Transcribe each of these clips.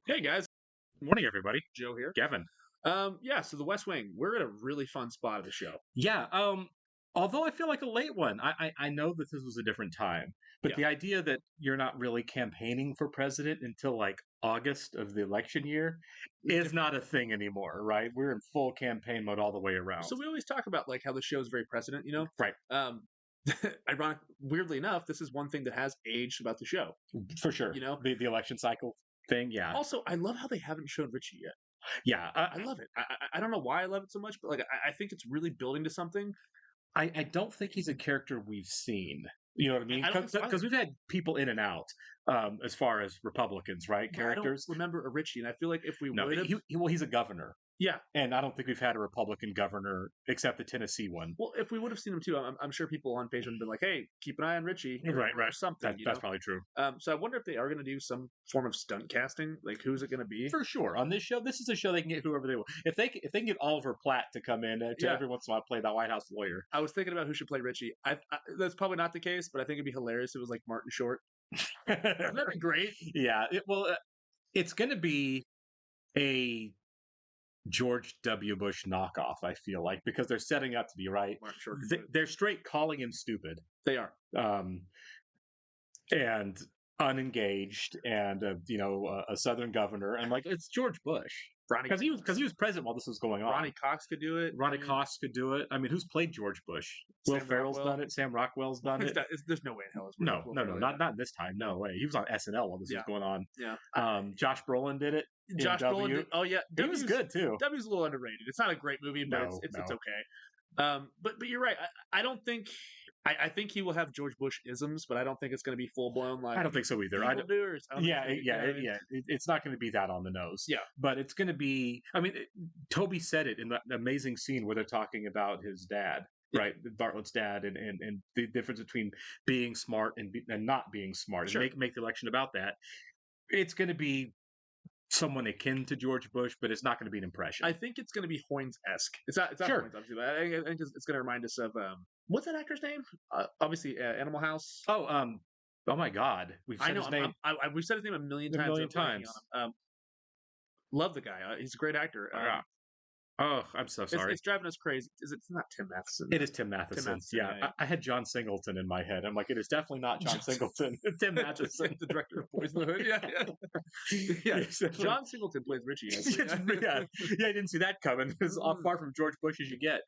Hey guys, Morning, everybody. Joe here. Gavin. So the West Wing, we're at a really fun spot of the show. Yeah. Although I feel like a late one, I know that this was a different time, but Yeah, the idea that you're not really campaigning for president until like August of the election year is different. not a thing anymore, right? We're in full campaign mode all the way So around. we always talk about like how the show is very precedent. Right. Um, ironic, weirdly enough, this is one thing that has aged about the show. For sure. You know. The election cycle thing. Yeah. Also, I love how they haven't shown Richie yet. Yeah. I love it. I don't know why I love it so much, but like I think it's really building to something. I don't think he's a character we've seen. You know what I mean? I don't think so either. Because we've had people in and out as far as Republicans, right? But I don't Characters. remember a Richie, and I feel like if we No, would have, well, he's a governor. yeah, And I don't think we've had a Republican governor except the Tennessee one. well, if we would have seen him too, I'm sure people on page would have been like, "Hey, keep an eye on Richie," Right, or right. something. That's probably true. So I wonder if they are going to do some form of stunt casting. Like, who's it going to be? For sure. On this show, this is a show they can get whoever they want. If they can get Oliver Platt to come in to Yeah, every once in a while play that White House lawyer. I was thinking about who should play Richie. That's probably not the case, but I think it'd be hilarious if it was like Martin Short. Wouldn't that be great? Yeah. It's going to be a George W. Bush knockoff. I feel like because they're setting up to be right. Martin Short could do it. They're straight calling him stupid. They are. Um, and unengaged and a southern governor and like it's George Bush Ronnie because he was president while this was going on. Ronnie Cox could do it. Ronnie Cox could do it. I mean, who's played George Bush? Will Sam Ferrell's Rockwell. done it. Sam Rockwell's done it. There's no way in hell it's No, Will no, no, Ferrell. not this time. No way. He was on SNL while this was Yeah, going on. yeah. Josh Brolin did it. Josh in Brolin. W. Oh yeah, He was good too. W's a little underrated. It's not a great movie, but No, it's no, okay. But you're right. I don't think. I think he will have George Bush isms, but I don't think it's going to be full blown like I don't think so either. I don't, evildoers. I don't think yeah, it's yeah, gonna be, you know what I mean? yeah. It's not going to be that on the nose. Yeah. But it's going to be. I mean, Toby said it in that amazing scene where they're talking about his dad, Yeah. right? Bartlett's dad, and the difference between being smart and not being smart, Sure. and make the election about that. It's going to be someone akin to George Bush, but it's not going to be an impression. I think it's going to be Hoynes esque. It's not. It's not Sure. Hoynes, obviously. But I think it's going to remind us of what's that actor's name? Obviously, Animal House. Oh my God, we've I said know. his name We've said his name a million a times. million I'm blanking times. on him. Love the guy. He's a great actor. Yeah. Oh, I'm so sorry. It's driving us crazy. It's not Tim Matheson? It is Tim Matheson. Matheson, Yeah, yeah. I had John Singleton in my head. I'm like, it is definitely not John Singleton. It's Tim Matheson. the director of Boys in the Hood. Yeah, yeah. Yeah. Yes, definitely. John Singleton plays Richie. Actually. yeah, I didn't see that coming. As far from George Bush as you get.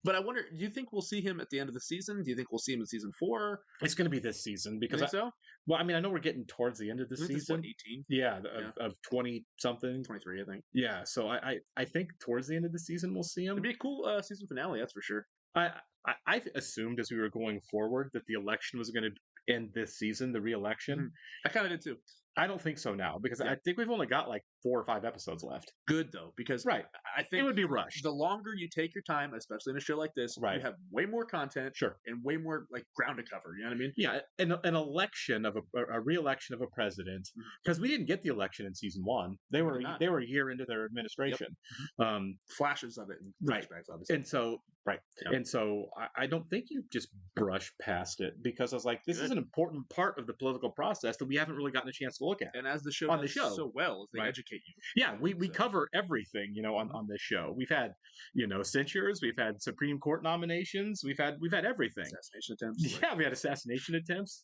But I wonder, do you think we'll see him at the end of the season? Do you think we'll see him in season 4? It's going to be this season You because think so? well, I mean, I know we're getting towards the end of the I think this is, season. what, 18? Yeah, Yeah. of 20 something. 23, I think. Yeah, so I think towards the end of the season we'll see him. It'd be a cool season finale, that's for sure. I assumed as we were going forward that the election was going to end this season, the re-election. Mhm. I kind of did too. I don't think so now because Yeah. I think we've only got like 4 or 5 episodes left. Good though, because Right. I think It would be rushed. the longer you take your time, especially in a show like this, Right. you have way more content Sure. and way more like ground to cover. You know what I mean? Yeah, an election of a re-election of a president because we didn't get the eletion in season 1. They We did not. were a year into their administration. Flashes of it and Right. flashbacks, obviously. And so right. Yep. And so I don't think you just brush past it because I was like, this is Good. an important part of the political process that we haven't really gotten a chance to look at. And as the show On the does show. so well, is they Right. educate you. Yeah, we So- cover everything, on this show. We've had, censures, we've had Supreme Court nominations, we've had everything. Assassination attempts. Yeah, we had assassination attempts.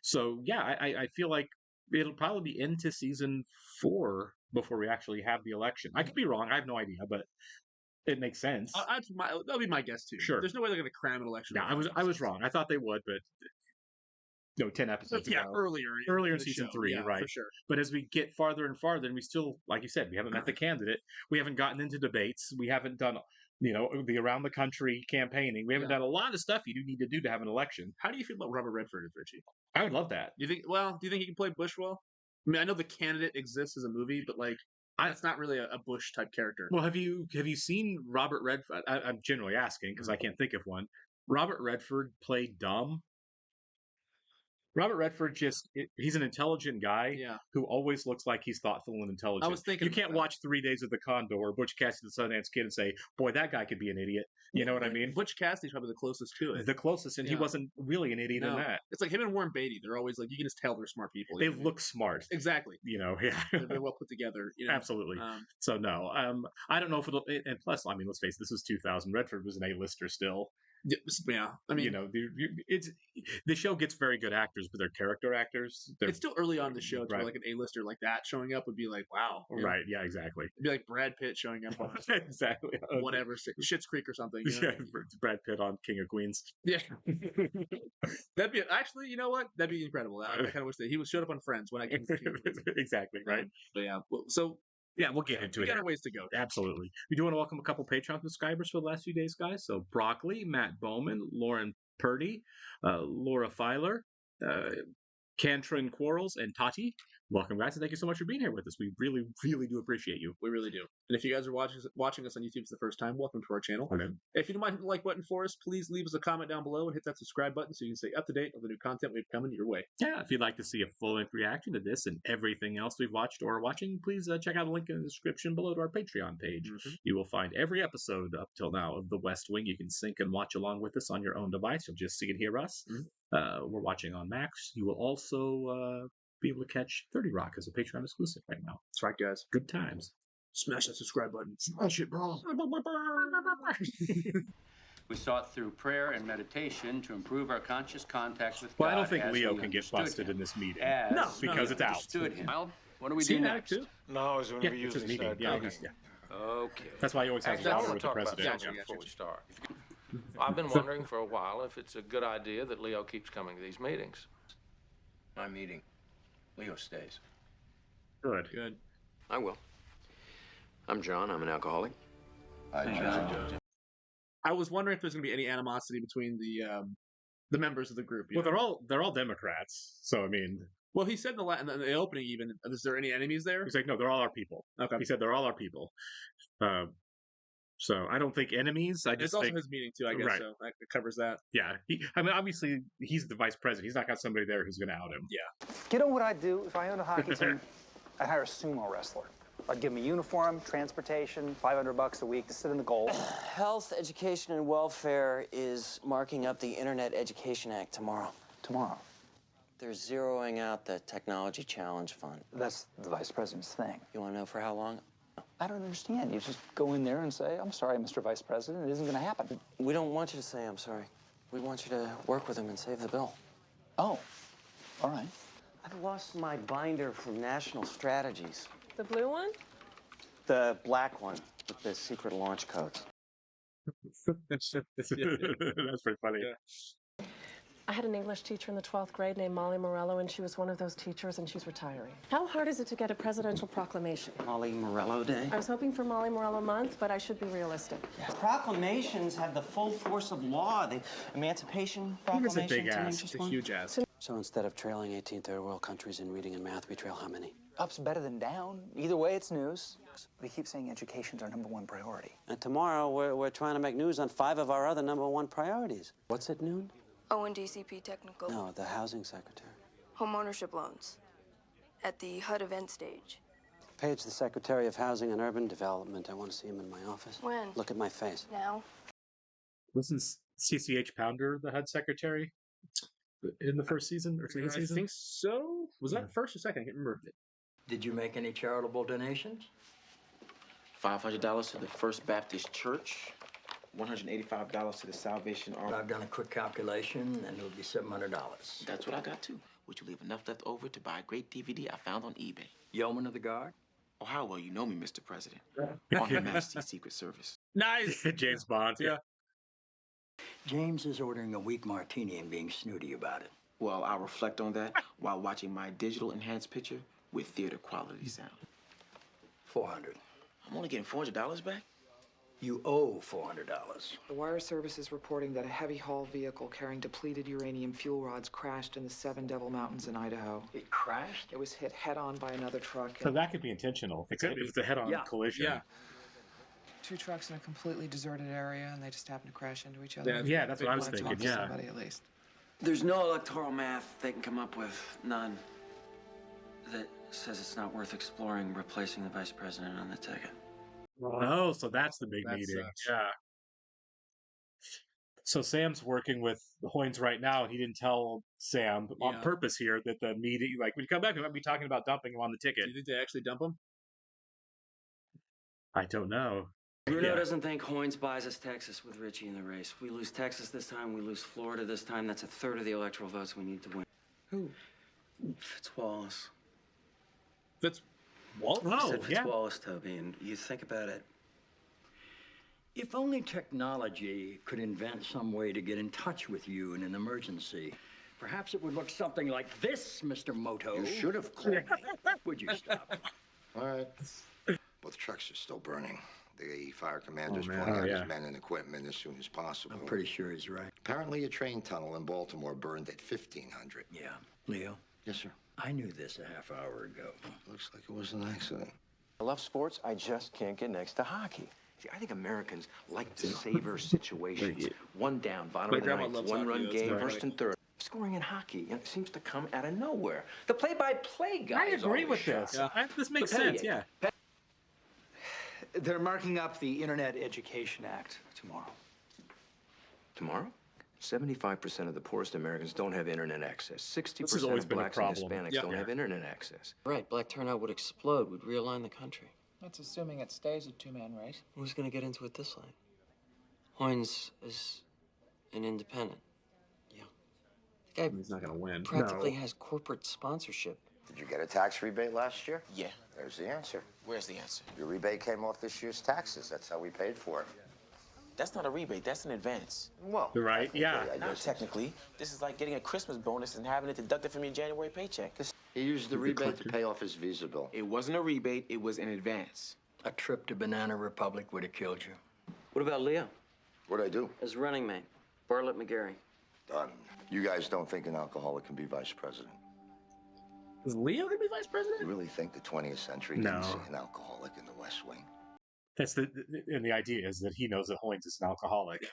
So yeah, I feel like it'll probably be into season 4 before we actually have the election. I could be wrong. I have no idea, but it makes sense. That'll be my guess too. Sure. There's no way they're going to cram an election. Yeah, I was wrong. I thought they would, but 10 episodes Yeah, ago. earlier in season 3, yeah, right? for sure. But as we get farther and farther, and we still, like you said, we haven't met the candidate. We haven't gotten into debates. We haven't done, the around the country campaigning. We haven't Yeah. done a lot of stuff you do need to do to have an election. How do you feel about Robert Redford as Richie? I would love that. Do you think? Well, do you think he can play Bush well? I mean, I know the candidate exists as a movie, but like, that's not really a Bush type character. Well, have you seen Robert Redford? I'm generally asking because I can't think of one. Robert Redford played dumb. Robert Redford he's an intelligent guy Yeah. who always looks like he's thoughtful and intelligent. I was thinking you about can't that. watch 3 Days of the Condor or Butch Cassidy the Sundance Kid and say, boy, that guy could be an idiot. You know what I mean? Butch Cassidy's probably the closest to it. The closest, and he Yeah. wasn't really an idiot in No. that. It's like him and Warren Beatty. They're always like, you can just tell they're smart people. They look smart. Exactly. You know, yeah. They're very well put together. You know? Absolutely. So no, I don't know if it'll. And plus, I mean, let's face it, this was 2000. Redford was an A-lister still. Yeah, I mean, you know, the show gets very good actors, but they're character actors. It's still early on in the show. To Right. like an A-lister like that showing up would be like, wow. You know? Right? Yeah, exactly. It'd be like Brad Pitt showing up on Exactly. whatever Schitt's Creek or something. You know? Yeah, Brad Pitt on King of Queens. Yeah. That'd be actually, you know what? That'd be incredible. I kind of wish that he was showed up on Friends when I came. Exactly. Right. But yeah. So Yeah, we'll get into we it. got here. a ways to go. Absolutely. We do want to welcome a couple Patreon subscribers for the last few days, guys. So Broccoli, Matt Bowman, Lauren Purdy, Laura Filer, Cantrin Quarles, and Tati. Welcome, guys, and thank you so much for being here with us. We really, really do appreciate you. We really do. And if you guys are watching us on YouTube for the first time, welcome to our channel. If you don't mind hitting the like button for us, please leave us a comment down below and hit that subscribe button so you can stay up to date on the new content we've coming your way. Yeah, if you'd like to see a full-length reaction to this and everything else we've watched or are watching, please check out the link in the description below to our Patreon page. Mm-hmm. You will find every episode up till now of The West Wing. You can sync and watch along with us on your own device. You'll just see and hear us. Mm-hmm. We're watching on Max. You will also be able to catch 30 Rock as a Patreon exclusive right now. That's right, guys. Good times. Smash that subscribe button. Smash it, bro. We sought through prayer and meditation to improve our conscious contact with Well, God. I don't think as Leo we can get understood busted him. in this meeting. No, because it's out. Understood him. Well, what do we See do you next next? too? No, it's when Yeah, we it's his usually meeting. start Yeah, talking. Okay. That's why he always has Actually, I water want with to the talk about president. something Gotcha. before we start. I've been wondering for a while if it's a good idea that Leo keeps coming to these meetings. My meeting. Leo stays. Good. Good. I will. I'm John. I'm an alcoholic. Hi, John. I was wondering if there's going to be any animosity between the members of the group. you Well, know? they're all Democrats. So I mean, Well, he said in the opening even, is there any enemies there? he's like, no, they're all our people. Okay. He said they're all our people. So I don't think enemies. I It's just also think, his meeting too, I guess. Right. So that covers that. yeah. I mean, obviously, he's the vice president. He's not got somebody there who's going to out him. Yeah. You know what I'd do if I owned a hockey team? I'd hire a sumo wrestler. I'd give him a uniform, transportation, $500 a week to sit in the goal. Health, education, and welfare is marking up the Internet Education Act tomorrow. Tomorrow. They're zeroing out the Technology Challenge Fund. That's the vice president's thing. You want to know for how long? I don't understand. You just go in there and say, I'm sorry, Mr. Vice President, it isn't going to happen. We don't want you to say I'm sorry. We want you to work with him and save the bill. Oh, all right. I've lost my binder from National Strategies. The blue one? The black one with the secret launch codes. That's pretty funny. Yeah. I had an English teacher in the 12th grade named Molly Morello, and she was one of those teachers, and she's retiring. How hard is it to get a presidential proclamation? Molly Morello Day. I was hoping for Molly Morello Month, but I should be realistic. Proclamations have the full force of law. The Emancipation He's a Proclamation. big to name ass. just It's a one. huge ass. So instead of trailing 18 third world countries in reading and math, we trail how many? Up's better than down. Either way, it's news. We keep saying education's our #1 priority. And tomorrow, we're trying to make news on 5 of our other #1 priorities. What's at noon? ONDCP Technical. No, the housing secretary. Homeownership loans. At the HUD event stage. Page, the Secretary of Housing and Urban Development. I want to see him in my office. When? Look at my face. Now? Wasn't CCH Pounder the HUD secretary in the first season or second I season? think so. Was that first or second? I can't remember. Did you make any charitable donations? $500 to the First Baptist Church, $185 to the Salvation Army. I've done a quick calculation, and it'll be $700. That's what I got too, which will leave enough left over to buy a great DVD I found on eBay. Yeoman of the Guard? Oh, how well you know me, Mr. President. On Her Majesty's Secret Service. Nice. James Bond. Yeah. James is ordering a weak martini and being snooty about it. Well, I'll reflect on that while watching my digital enhanced picture with theater quality sound. $400. I'm only getting $400 back? You owe $400. The wire service is reporting that a heavy haul vehicle carrying depleted uranium fuel rods crashed in the Seven Devil Mountains in Idaho. It crashed? It was hit head-on by another truck. So that could be intentional. If it's a head-on collision. Yeah. Two trucks in a completely deserted area, and they just happened to crash into each other. Yeah, Yeah, that's what I was Wanna thinking. talk to Yeah. somebody at least. There's no electoral math they can come up with, none, that says it's not worth exploring replacing the vice president on the ticket. Oh, so that's the big That meeting. sucks. Yeah. So Sam's working with Hoynes right now, and he didn't tell Sam on Yeah. purpose here that the meeting, like, when you come back, we might be talking about dumping him on the Do ticket. you think they actually dump him? I don't know. Bruno Yeah. doesn't think Hoynes buys us Texas with Richie in the race. If we lose Texas this time, we lose Florida this time. That's a third of the electoral votes we need to win. Who? Fitzwallace. What? I Oh, said yeah. Fitzwallace, Toby, and you think about it. If only technology could invent some way to get in touch with you in an emergency, perhaps it would look something like this, Mr. Moto. You should have called me. Would you stop? All right. Both trucks are still burning. The fire commander's man. pulling Oh, out yeah. his men and equipment as soon as possible. I'm pretty sure he's right. Apparently, a train tunnel in Baltimore burned at 1500. Yeah. Leo, Yes, sir. I knew this a half hour ago. Looks like it was an accident. I love sports. I just can't get next to hockey. See, I think Americans like to savor situations. One down, bottom My of the grandma ninth, loves one-run hockey, that's game, right. first and third. Scoring in hockey, it seems to come out of nowhere. The play-by-play guy I is agree always with this. shot. This makes But sense, Petty- yeah. They're marking up the Internet Education Act tomorrow. Tomorrow? 75% of the poorest Americans don't have internet access. 60% This has always of been a blacks and problem. Hispanics Yeah. don't have internet access. Right, black turnout would explode. We'd realign the country. That's assuming it stays a two-man race. Who's gonna get into it this late? Hoynes is an independent. Yeah. The guy He's not gonna win. practically has corporate sponsorship. Did you get a tax rebate last year? Yeah. There's the answer. Where's the answer? Your rebate came off this year's taxes. That's how we paid for it. That's not a rebate. That's an advance. Well, Right, yeah. I Not guess technically. This is like getting a Christmas bonus and having it deducted from your January paycheck. he used the rebate to pay off his Visa bill. It wasn't a rebate. It was an advance. A trip to Banana Republic would have killed you. What about Leo? What'd I do? As running mate, Bartlett McGarry. Done. You guys don't think an alcoholic can be vice president? Is Leo gonna be vice You president? really think the 20th century No. didn't see an alcoholic in the West Wing? That's and the idea is that he knows that Hoynes is an alcoholic.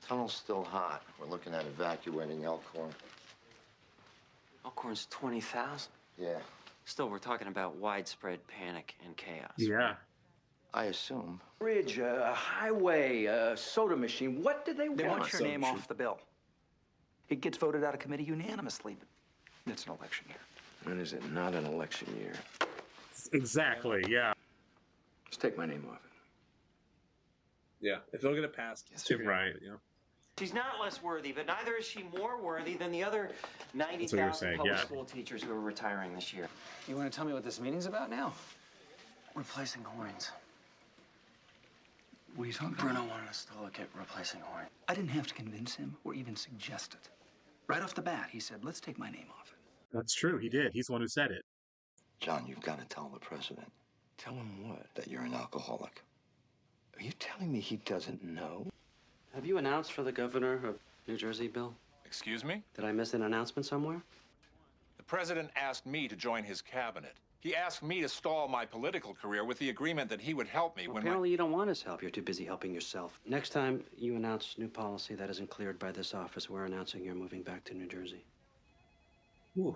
Tunnel's still hot. We're looking at evacuating Elkhorn. Elkhorn's 20,000. Yeah, Still, we're talking about widespread panic and chaos. Yeah. I assume. Bridge, a highway, a soda machine. What do they They want? want your name off the bill. It gets voted out of committee unanimously, but it's an election year. When is it not an election year? Exactly, yeah. Let's take my name off it. Yeah. If they'll get it passed, Right. You know. She's not less worthy, but neither is she more worthy than the other That's what you're 90,000 saying, public yeah. school teachers who are retiring this year. You want to tell me what this meeting's about now? Replacing Hoynes. What are you talking about? Bruno wanted us to look at replacing Hoynes. I didn't have to convince him or even suggest it. Right off the bat, he said, let's take my name off it. That's true. He did. He's the one who said it. John, you've got to tell the president Tell him what? that you're an alcoholic. Are you telling me he doesn't know? Have you announced for the governor of New Jersey, Bill? Excuse me? Did I miss an announcement somewhere? The president asked me to join his cabinet. He asked me to stall my political career with the agreement that he would help me when Apparently you don't want his help. You're too busy helping yourself. Next time you announce new policy that isn't cleared by this office, we're announcing you're moving back to New Jersey. Ooh.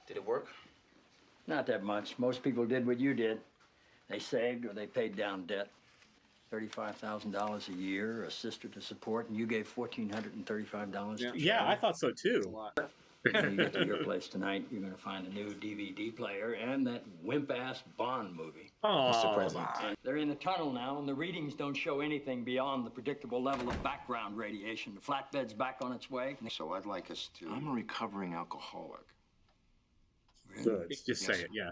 Did it work? Not that much. Most people did what you did. They saved or they paid down debt. $35,000 a year, a sister to support, and you gave $1,435 to Yeah, I thought so too. When you get to your place tonight, you're going to find a new DVD player and that wimp-ass Bond movie. Mr. President. And they're in the tunnel now, and the readings don't show anything beyond the predictable level of background radiation. The flatbed's back on its way. So I'd like us to... I'm a recovering alcoholic. Good. Just say it, yeah.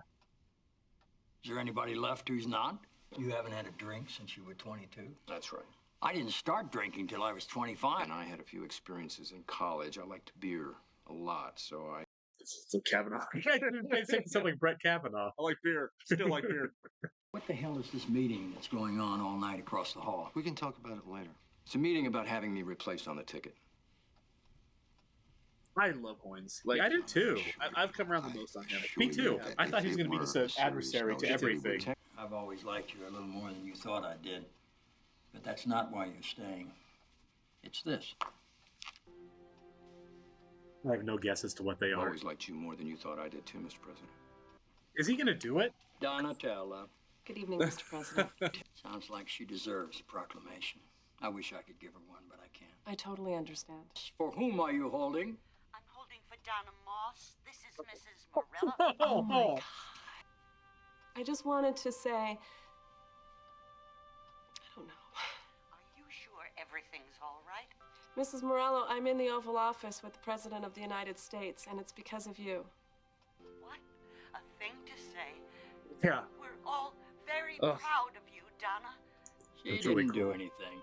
Is there anybody left who's not? You haven't had a drink since you were 22? That's right. I didn't start drinking till I was 25. And I had a few experiences in college. I liked beer a lot, so I... So Kavanaugh. They say something like Brett Kavanaugh. I like beer. Still like beer. What the hell is this meeting that's going on all night across the hall? We can talk about it later. It's a meeting about having me replaced on the ticket. I love Hoynes. Like I do too. I've come around the most on him. Me too. I thought he was going to be just an adversary to everything. I've always liked you a little more than you thought I did. But that's not why you're staying. It's this. I have no guess as to what they I are. always liked you more than you thought I did, too, Mr. President. Is he going to do it? Donatella. Good evening, Mr. President. Sounds like she deserves a proclamation. I wish I could give her one, but I can't. I totally understand. For whom are you holding? I'm holding for Donna Moss. This is Mrs. Morella. Oh my God. I just wanted to say, I don't know. Are you sure everything's all right? Mrs. Morello, I'm in the Oval Office with the President of the United States, and it's because of you. What a thing to say. Yeah. We're all very proud of you, Donna. She That's didn't really do anything.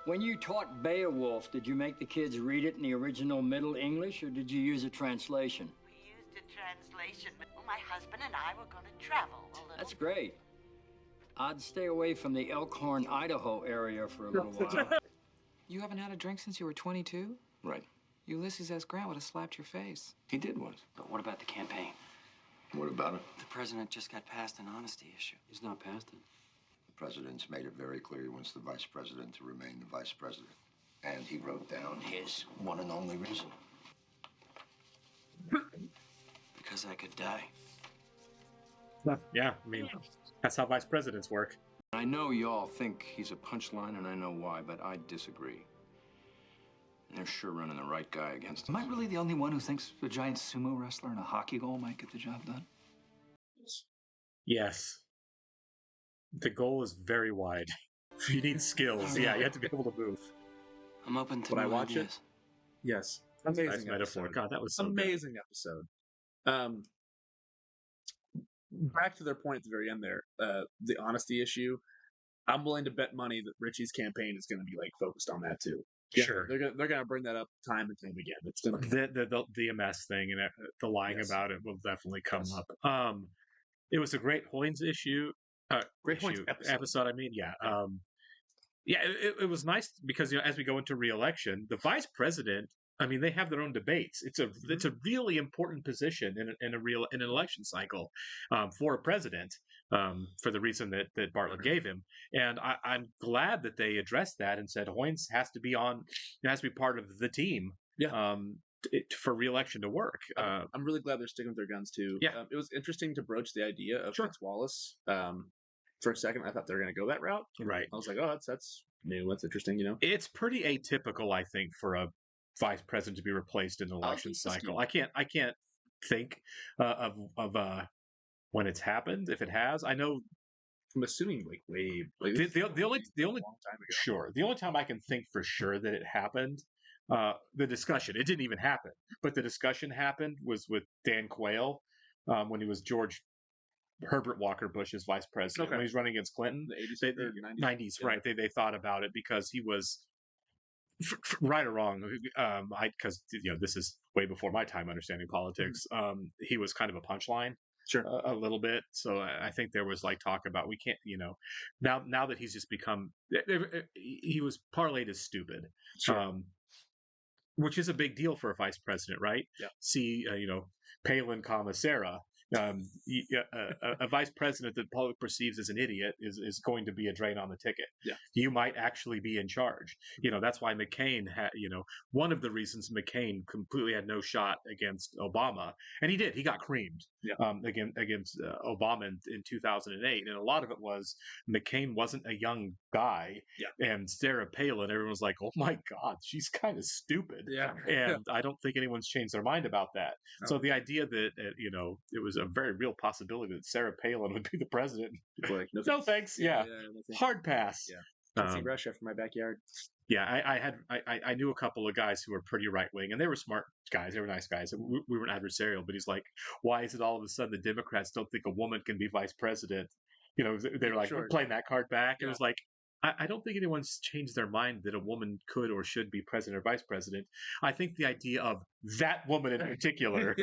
When you taught Beowulf, did you make the kids read it in the original Middle English, or did you use a translation? We used a translation. Well, my husband and I were going to travel a little. That's great. I'd stay away from the Elkhorn, Idaho area for a little while. You haven't had a drink since you were 22? Right. Ulysses S. Grant would have slapped your face. He did once. But what about the campaign? What about it? The president just got passed an honesty issue. He's not past it. The president's made it very clear he wants the vice president to remain the vice president. And he wrote down his one and only reason. Because I could die. Yeah, I mean, that's how vice presidents work. I know y'all think he's a punchline, and I know why, but I disagree. They're sure running the right guy against him. Am I really the only one who thinks a giant sumo wrestler and a hockey goal might get the job done? Yes. The goal is very wide. You need skills. Yeah, you have to be able to move. I'm open to Would I new watch ideas. it? Yes. That's a Amazing nice metaphor. episode. God, that was so good. amazing episode. Back to their point at the very end there, the honesty issue. I'm willing to bet money that Richie's campaign is going to be like focused on that too. Yeah, Sure. they're gonna bring that up time and time again. It's gonna The MS thing and the lying Yes. about it will definitely come up. It was a great Hoynes issue. Great Hoynes episode. I mean, yeah. It was nice because as we go into re-election, the vice president. I mean, they have their own debates. It's a really important position in an election cycle for a president for the reason that Bartlett gave him. And I'm glad that they addressed that and said Hoynes has to be part of the team. Yeah. For re-election to work. I'm really glad they're sticking with their guns too. Yeah. It was interesting to broach the idea of Fitz Wallace. For a second, I thought they were going to go that route. Right. I was like, oh, that's new. That's interesting. It's pretty atypical, I think, for a vice president to be replaced in an election cycle. I can't think of when it's happened. If it has, I know. I'm assuming way the only long time ago. Sure, the only time I can think for sure that it happened, the discussion. It didn't even happen, but the discussion happened was with Dan Quayle when he was George Herbert Walker Bush's vice president when he was running against Clinton. The 80s, The 90s, yeah. right? They thought about it because he was. Right or wrong, because this is way before my time understanding politics. He was kind of a punchline, sure, a little bit. So I think there was like talk about we can't, now that he's just become, he was parlayed as stupid, sure. Which is a big deal for a vice president, right? Yeah. See, Palin, Sarah. A vice president that the public perceives as an idiot is going to be a drain on the ticket. Yeah. You might actually be in charge. That's why McCain had, one of the reasons McCain completely had no shot against Obama, and he did. He got creamed against Obama in 2008, and a lot of it was McCain wasn't a young guy, and Sarah Palin, everyone was like, oh my God, she's kind of stupid. Yeah. And I don't think anyone's changed their mind about that. No. So the idea that, it was a very real possibility that Sarah Palin would be the president. People are like, no thanks. Yeah. No thanks. Hard pass. Yeah. Can't see Russia from my backyard. Yeah, I knew a couple of guys who were pretty right wing, and they were smart guys. They were nice guys. We weren't adversarial, but he's like, why is it all of a sudden the Democrats don't think a woman can be vice president? They're like playing that card back. It was like, I don't think anyone's changed their mind that a woman could or should be president or vice president. I think the idea of that woman in particular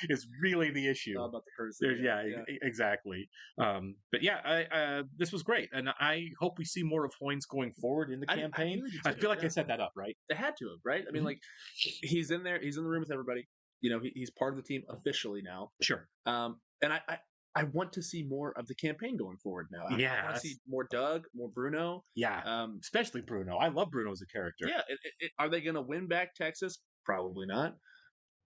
is really the issue. All about the person. Exactly. But yeah, this was great, and I hope we see more of Hoynes going forward in the campaign. I feel like I set that up right. They had to have, right? I mean, like he's in there, he's in the room with everybody. He's part of the team officially now. Sure. And I want to see more of the campaign going forward now. I want to see more Doug, more Bruno. Yeah, especially Bruno. I love Bruno as a character. Yeah. Are they going to win back Texas? Probably not.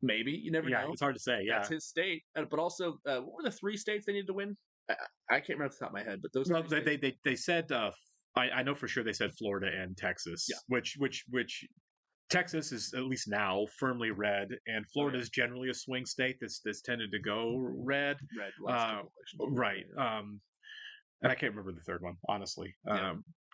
Maybe. You never know. It's hard to say. Yeah, That's his state. But also, what were the 3 states they needed to win? I can't remember off the top of my head, but those. Well, they said. I know for sure they said Florida and Texas. Yeah. Which Texas is at least now firmly red, and Florida is generally a swing state that's tended to go red. Red. Last couple elections. Right. And I can't remember the third one, honestly.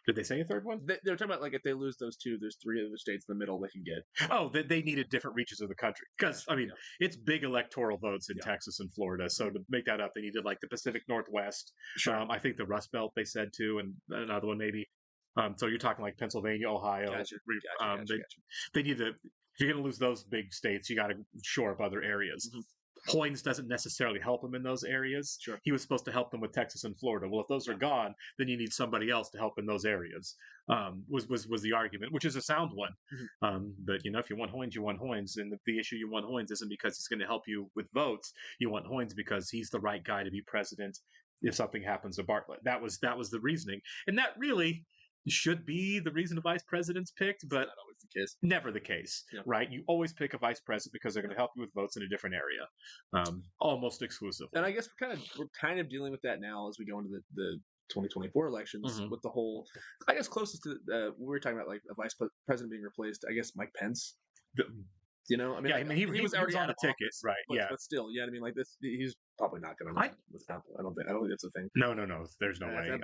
Did they say a third one? They're talking about, like, if they lose those 2, there's 3 other states in the middle they can get. Oh, they needed different reaches of the country. Because, I mean, it's big electoral votes in Texas and Florida. So to make that up, they needed, like, the Pacific Northwest. Sure. I think the Rust Belt, they said, too, and another one maybe. So you're talking, like, Pennsylvania, Ohio. Gotcha. They need to... If you're going to lose those big states, you got to shore up other areas. Mm-hmm. Hoynes doesn't necessarily help them in those areas. Sure. He was supposed to help them with Texas and Florida. Well, if those are gone, then you need somebody else to help in those areas. Was the argument, which is a sound one. Mm-hmm. But if you want Hoynes, you want Hoynes, and the issue you want Hoynes isn't because he's going to help you with votes. You want Hoynes because he's the right guy to be president if something happens to Bartlett. That was the reasoning, and that really should be the reason a vice president's picked, but not always the case. Never the case, right? You always pick a vice president because they're going to help you with votes in a different area, almost exclusively. And I guess we're kind of dealing with that now as we go into the 2024 elections with the whole. I guess closest to we were talking about, like, a vice president being replaced. I guess Mike Pence. I mean, yeah, like, he was already on the ticket, right? But still, I mean, like this, he's probably not going to run. I don't think that's a thing. No. There's no way.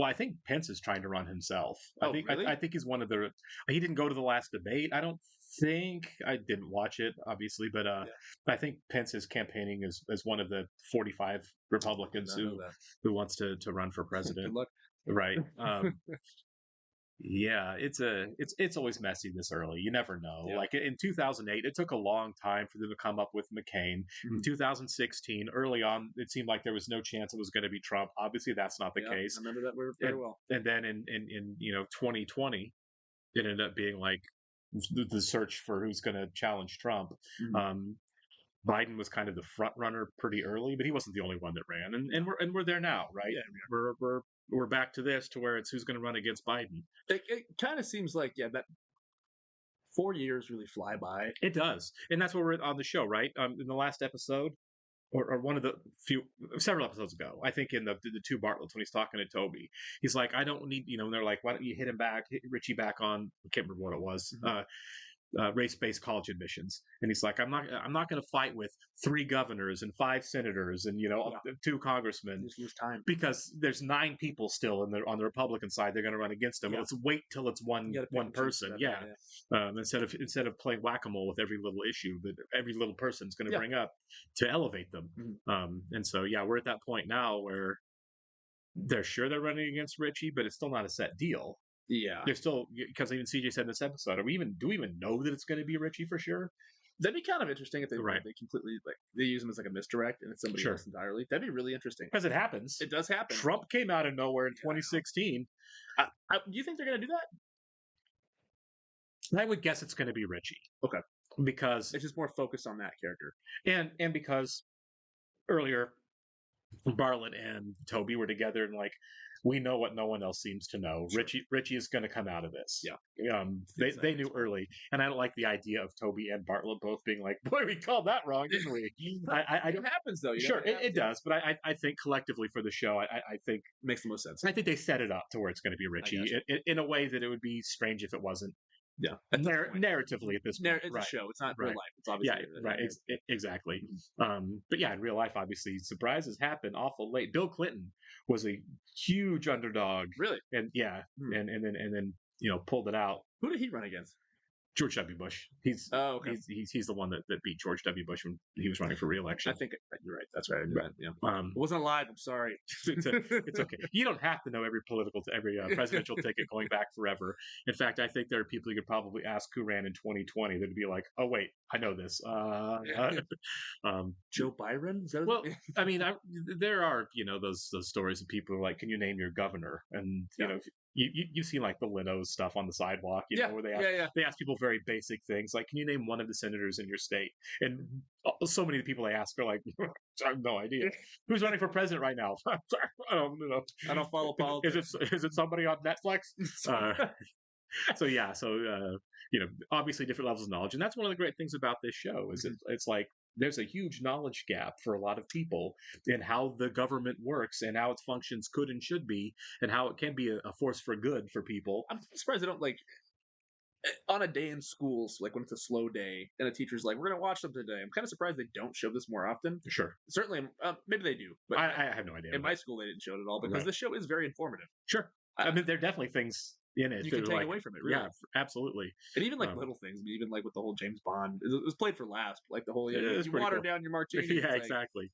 I think Pence is trying to run himself. Really? I think he's one of the. He didn't go to the last debate. I don't think I didn't watch it, obviously, but I think Pence is campaigning as one of the 45 Republicans who wants to run for president. Good luck. Right. Yeah, it's always messy this early. You never know. Yeah. Like in 2008, it took a long time for them to come up with McCain. In 2016, early on, it seemed like there was no chance it was going to be Trump. Obviously, that's not the case. I remember that very well. And then in 2020, it ended up being like the search for who's going to challenge Trump. Biden was kind of the front runner pretty early, but he wasn't the only one that ran. And we're there now, right? Yeah, we're back to this, to where it's who's going to run against Biden. It kind of seems like that 4 years really fly by. It does, and that's what we're on the show, right? In the last episode, or one of the several episodes ago, I think in the 2 Bartletts, when he's talking to Toby, he's like, I don't need, and they're like, why don't you hit Richie back on? I can't remember what it was. Race-based college admissions, and he's like, I'm not going to fight with 3 governors and 5 senators and 2 congressmen. Just lose time because there's 9 people still on the Republican side. They're going to run against him. Let's wait till it's one person. Instead of playing whack-a-mole with every little issue that every little person's going to bring up to elevate them. And so we're at that point now where they're sure they're running against Richie, but it's still not a set deal. Yeah, they're still, because even CJ said in this episode, do we even know that it's going to be Richie for sure? That'd be kind of interesting if they completely they use him as like a misdirect and it's somebody else entirely. That'd be really interesting because it happens. It does happen. Trump came out of nowhere in 2016. Do you think they're going to do that? I would guess it's going to be Richie. Okay, because it's just more focused on that character, and because earlier Bartlett and Toby were together and like, we know what no one else seems to know. Sure. Richie is going to come out of this. Yeah. They knew early. And I don't like the idea of Toby and Bartlett both being like, boy, we called that wrong, didn't we? It happens, though. Sure, it does. But I think collectively for the show, I think... Makes the most sense. I think they set it up to where it's going to be Richie in a way that it would be strange if it wasn't. Yeah. Narratively at this point. It's a show. It's not real life. It's obviously... Yeah, right. Exactly. But yeah, in real life, obviously, surprises happen awful late. Bill Clinton was a huge underdog. Really? And and then pulled it out. Who did he run against? George W. Bush. He's okay. He's the one that beat George W. Bush when he was running for re-election. I think you're right. That's right. Yeah. I wasn't alive. I'm sorry. It's okay. You don't have to know every presidential ticket going back forever. In fact, I think there are people you could probably ask who ran in 2020 that'd be like, oh wait, I know this. Joe Byron? Is that I mean, there are those stories of people who are like, can you name your governor? And you've seen like the Leno's stuff on the sidewalk, where they ask people very basic things like, can you name one of the senators in your state? And so many of the people they ask are like, I have no idea. Who's running for president right now? I don't follow politics. Is it somebody on Netflix? So yeah, obviously different levels of knowledge, and that's one of the great things about this show is it's like there's a huge knowledge gap for a lot of people in how the government works and how its functions could and should be, and how it can be a force for good for people. I'm surprised they don't on a day in schools, like when it's a slow day and a teacher's like, we're going to watch something today. I'm kind of surprised they don't show this more often. Sure. Certainly, maybe they do. But I have no idea. In my school, they didn't show it at all because the show is very informative. Sure. I mean, there are definitely things in it you can take away from it, really. Yeah, absolutely. And even little things, even with the whole James Bond, it was played for laughs. Like the whole, you water down your martini. Yeah, exactly.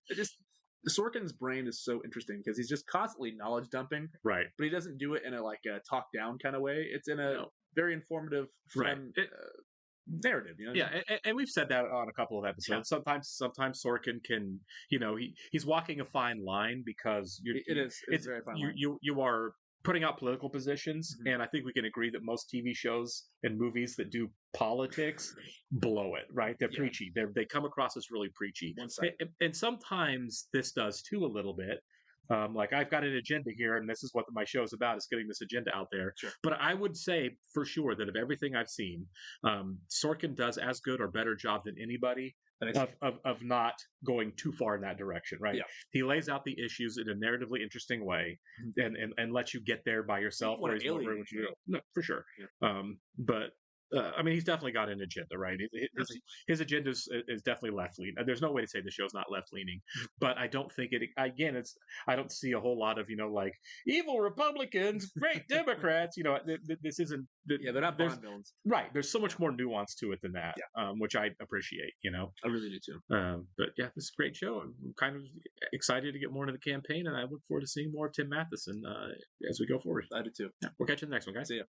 Sorkin's brain is so interesting because he's just constantly knowledge dumping. Right. But he doesn't do it in a talk down kind of way. It's in a very informative, fun narrative. Yeah, and we've said that on a couple of episodes. Yeah. Sometimes Sorkin can, he's walking a fine line because it's a very fine line. You are putting out political positions, and I think we can agree that most TV shows and movies that do politics blow it, right? They're preachy. They come across as really preachy. And sometimes this does too a little bit. Like I've got an agenda here, and this is what my show's about, is getting this agenda out there. Sure. But I would say for sure that of everything I've seen, Sorkin does as good or better job than anybody of not going too far in that direction, right? Yeah. He lays out the issues in a narratively interesting way and lets you get there by yourself. No, for sure. Yeah. But I mean, he's definitely got an agenda, right? His agenda is definitely left leaning. There's no way to say the show's not left leaning, but I don't think it. Again, I don't see a whole lot of evil Republicans, great Democrats. This isn't. They're not Bond villains, right? There's so much more nuance to it than that, which I appreciate. I really do too. But yeah, this is a great show. I'm kind of excited to get more into the campaign, and I look forward to seeing more of Tim Matheson as we go forward. I do too. Yeah, we'll catch you in the next one, guys. See ya.